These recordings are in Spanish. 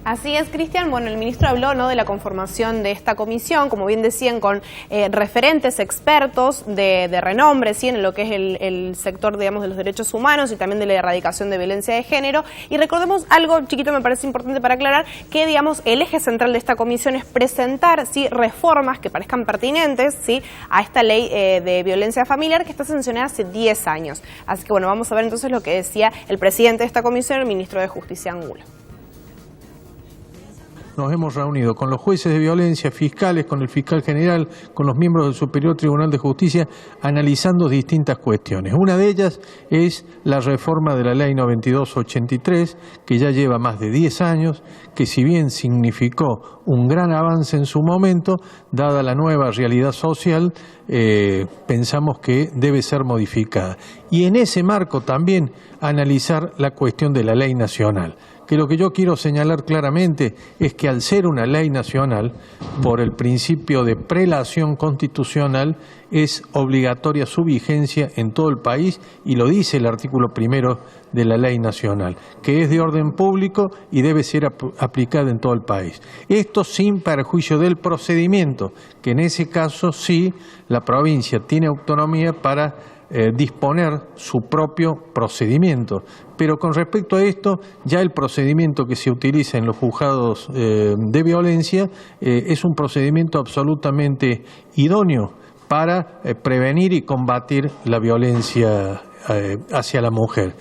Así es, Cristian. Bueno, el ministro habló, ¿no?, de la conformación de esta comisión, como bien decían, con referentes expertos de renombre, ¿sí?, en lo que es el sector, digamos, de los derechos humanos y también de la erradicación de violencia de género. Y recordemos algo chiquito, me parece importante para aclarar, que, digamos, el eje central de esta comisión es presentar, ¿sí?, reformas que parezcan pertinentes, ¿sí?, a esta ley de violencia familiar que está sancionada hace 10 años. Así que, bueno, vamos a ver entonces lo que decía el presidente de esta comisión, el ministro de Justicia Angulo. Nos hemos reunido con los jueces de violencia, fiscales, con el fiscal general, con los miembros del Superior Tribunal de Justicia, analizando distintas cuestiones. Una de ellas es la reforma de la Ley 9283, que ya lleva más de 10 años, que si bien significó un gran avance en su momento, dada la nueva realidad social, pensamos que debe ser modificada. Y en ese marco también analizar la cuestión de la ley nacional, que lo que yo quiero señalar claramente es que al ser una ley nacional, por el principio de prelación constitucional, es obligatoria su vigencia en todo el país, y lo dice el artículo 1 de la ley nacional, que es de orden público y debe ser aplicada en todo el país. Esto sin perjuicio del procedimiento, que en ese caso sí la provincia tiene autonomía para disponer su propio procedimiento. Pero con respecto a esto, ya el procedimiento que se utiliza en los juzgados de violencia es un procedimiento absolutamente idóneo para prevenir y combatir la violencia hacia la mujer.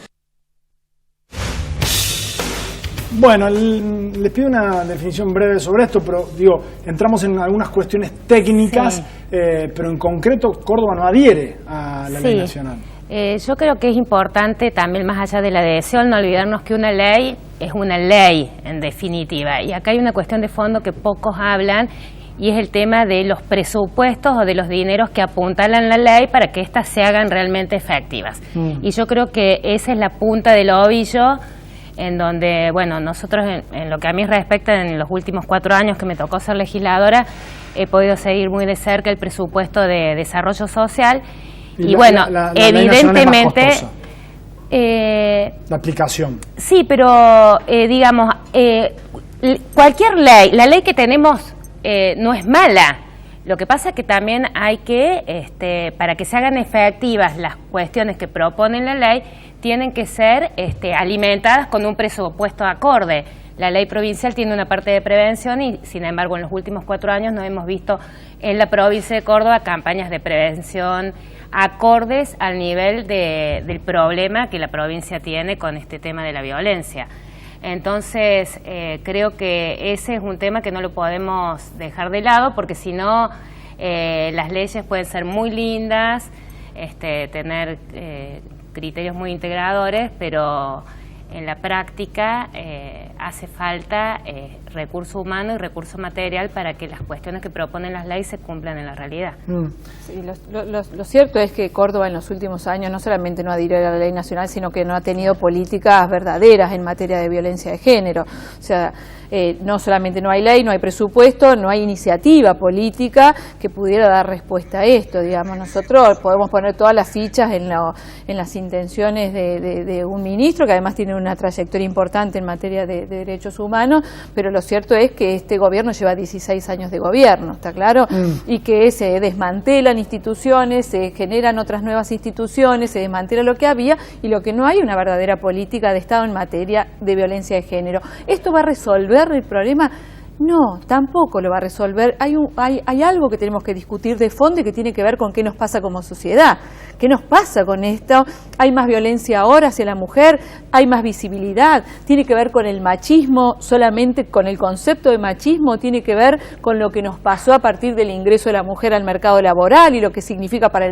Bueno, les pido una definición breve sobre esto, pero digo, entramos en algunas cuestiones técnicas, sí. Pero en concreto Córdoba no adhiere a la ley nacional. Yo creo que es importante también, más allá de la adhesión, no olvidarnos que una ley es una ley en definitiva, y acá hay una cuestión de fondo que pocos hablan, y es el tema de los presupuestos o de los dineros que apuntalan la ley para que éstas se hagan realmente efectivas. Y yo creo que esa es la punta del ovillo, en donde, bueno, nosotros en lo que a mí respecta, en los últimos 4 años que me tocó ser legisladora, he podido seguir muy de cerca el presupuesto de desarrollo social, y bueno, evidentemente la aplicación. Sí, pero digamos, cualquier ley, la ley que tenemos no es mala. Lo que pasa es que también hay que, para que se hagan efectivas las cuestiones que propone la ley, tienen que ser alimentadas con un presupuesto acorde. La ley provincial tiene una parte de prevención y, sin embargo, en los últimos 4 años no hemos visto en la provincia de Córdoba campañas de prevención acordes al nivel del problema que la provincia tiene con este tema de la violencia. Entonces, creo que ese es un tema que no lo podemos dejar de lado, porque si no, las leyes pueden ser muy lindas, tener criterios muy integradores, pero en la práctica hace falta recurso humano y recurso material para que las cuestiones que proponen las leyes se cumplan en la realidad. Sí, lo cierto es que Córdoba en los últimos años no solamente no adhirió a la ley nacional, sino que no ha tenido políticas verdaderas en materia de violencia de género. O sea, no solamente no hay ley, no hay presupuesto, no hay iniciativa política que pudiera dar respuesta a esto. Digamos, nosotros podemos poner todas las fichas en las intenciones de un ministro que además tiene una trayectoria importante en materia de derechos humanos, pero lo cierto es que este gobierno lleva 16 años de gobierno, ¿está claro? Y que se desmantelan instituciones, se generan otras nuevas instituciones, se desmantela lo que había, y lo que no hay una verdadera política de Estado en materia de violencia de género. ¿Esto va a resolver el problema? No, tampoco lo va a resolver. Hay algo que tenemos que discutir de fondo y que tiene que ver con qué nos pasa como sociedad. ¿Qué nos pasa con esto? Hay más violencia ahora hacia la mujer, hay más visibilidad, tiene que ver con el machismo, solamente con el concepto de machismo, tiene que ver con lo que nos pasó a partir del ingreso de la mujer al mercado laboral y lo que significa para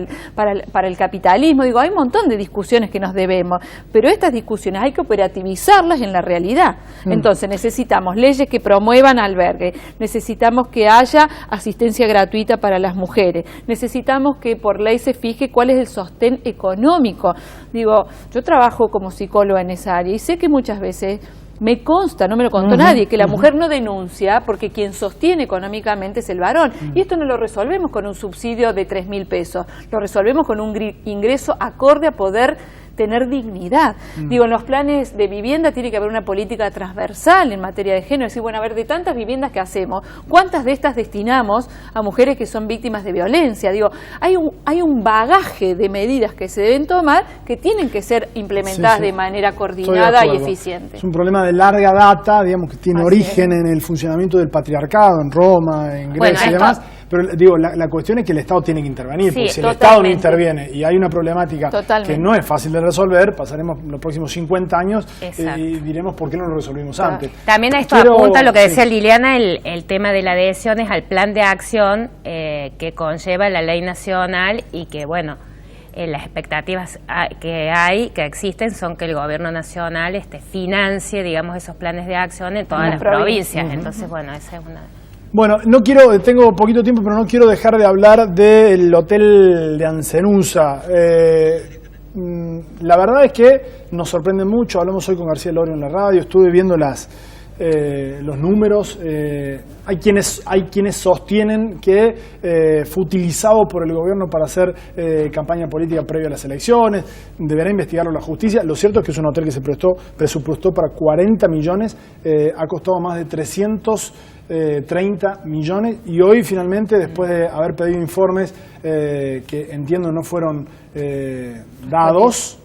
el capitalismo. Digo, hay un montón de discusiones que nos debemos, pero estas discusiones hay que operativizarlas en la realidad. Entonces necesitamos leyes que promuevan albergue, necesitamos que haya asistencia gratuita para las mujeres, necesitamos que por ley se fije cuál es el sostén económico. Digo, yo trabajo como psicóloga en esa área y sé que muchas veces me consta, no me lo contó nadie, que la mujer no denuncia porque quien sostiene económicamente es el varón. Y esto no lo resolvemos con un subsidio de 3.000 pesos, lo resolvemos con un ingreso acorde a poder tener dignidad. Digo, en los planes de vivienda tiene que haber una política transversal en materia de género, es decir, bueno, a ver, de tantas viviendas que hacemos, ¿cuántas de estas destinamos a mujeres que son víctimas de violencia? Digo, hay un bagaje de medidas que se deben tomar que tienen que ser implementadas de manera coordinada y eficiente. Es un problema de larga data, digamos, que tiene origen en el funcionamiento del patriarcado, en Roma, en Grecia y demás. Pero digo, la cuestión es que el Estado tiene que intervenir, porque si el Estado no interviene y hay una problemática que no es fácil de resolver, pasaremos los próximos 50 años y diremos por qué no lo resolvimos antes. También a esto apunta lo que decía Liliana, el tema de la adhesión es al plan de acción que conlleva la ley nacional y que, bueno, las expectativas que existen son que el gobierno nacional financie, digamos, esos planes de acción en todas las provincias. Entonces, bueno, esa es una... Bueno, tengo poquito tiempo, pero no quiero dejar de hablar del hotel de Ancenusa. La verdad es que nos sorprende mucho. Hablamos hoy con García Lorio en la radio, estuve viendo los números. Hay quienes sostienen que fue utilizado por el gobierno para hacer campaña política previa a las elecciones. Deberá investigarlo la justicia. Lo cierto es que es un hotel que se presupuestó para 40 millones, ha costado más de 330 millones y hoy finalmente, después de haber pedido informes que entiendo no fueron dados,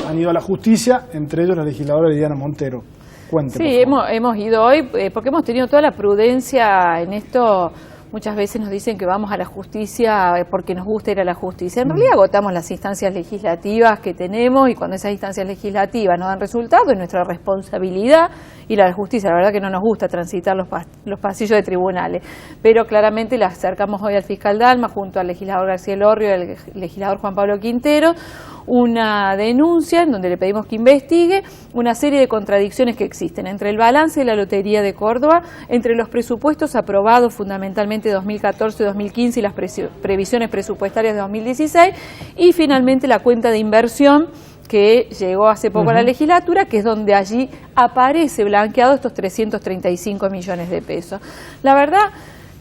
han ido a la justicia, entre ellos la legisladora Liliana Montero. Sí, hemos ido hoy porque hemos tenido toda la prudencia en esto. Muchas veces nos dicen que vamos a la justicia porque nos gusta ir a la justicia. En realidad agotamos las instancias legislativas que tenemos y cuando esas instancias legislativas no dan resultado es nuestra responsabilidad ir a la justicia. La verdad que no nos gusta transitar los pasillos de tribunales, pero claramente la acercamos hoy al fiscal Dalma junto al legislador García Lorio y al legislador Juan Pablo Quintero, una denuncia en donde le pedimos que investigue una serie de contradicciones que existen entre el balance de la Lotería de Córdoba, entre los presupuestos aprobados fundamentalmente 2014-2015 y las previsiones presupuestarias de 2016 y finalmente la cuenta de inversión que llegó hace poco a la legislatura, que es donde allí aparece blanqueado estos 335 millones de pesos. La verdad,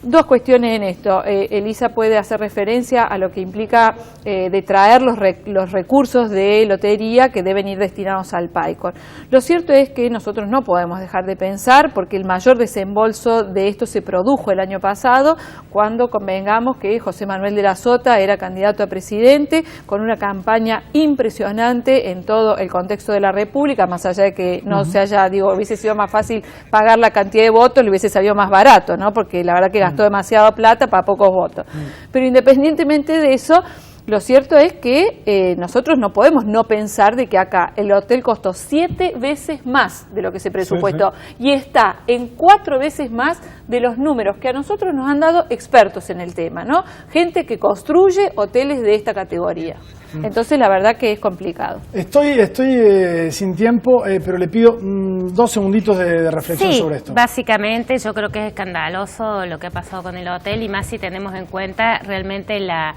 dos cuestiones en esto. Elisa puede hacer referencia a lo que implica de traer los recursos de lotería que deben ir destinados al PAICOR. Lo cierto es que nosotros no podemos dejar de pensar, porque el mayor desembolso de esto se produjo el año pasado, cuando convengamos que José Manuel de la Sota era candidato a presidente, con una campaña impresionante en todo el contexto de la República, más allá de que no se haya, hubiese sido más fácil pagar la cantidad de votos, le hubiese salido más barato, ¿no? Porque la verdad que gastó demasiada plata para pocos votos. Pero independientemente de eso, lo cierto es que nosotros no podemos no pensar de que acá el hotel costó 7 veces más de lo que se presupuestó y está en 4 veces más de los números que a nosotros nos han dado expertos en el tema, ¿no? Gente que construye hoteles de esta categoría. Entonces la verdad que es complicado. Estoy sin tiempo, pero le pido 2 segunditos de reflexión sobre esto. Básicamente yo creo que es escandaloso lo que ha pasado con el hotel y más si tenemos en cuenta realmente la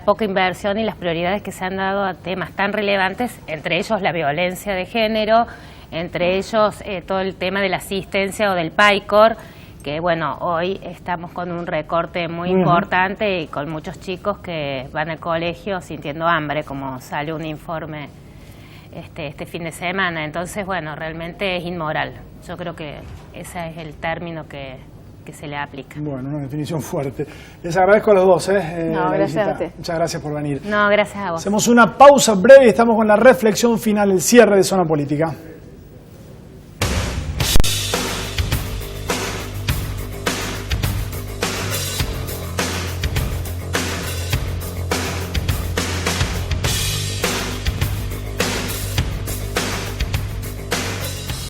poca inversión y las prioridades que se han dado a temas tan relevantes, entre ellos la violencia de género, entre ellos todo el tema de la asistencia o del PAICOR, que bueno, hoy estamos con un recorte muy importante y con muchos chicos que van al colegio sintiendo hambre, como sale un informe este fin de semana. Entonces, bueno, realmente es inmoral. Yo creo que ese es el término que se le aplica. Bueno, una definición fuerte. Les agradezco a los dos. No, gracias a ti. Muchas gracias por venir. No, gracias a vos. Hacemos una pausa breve y estamos con la reflexión final, el cierre de Zona Política.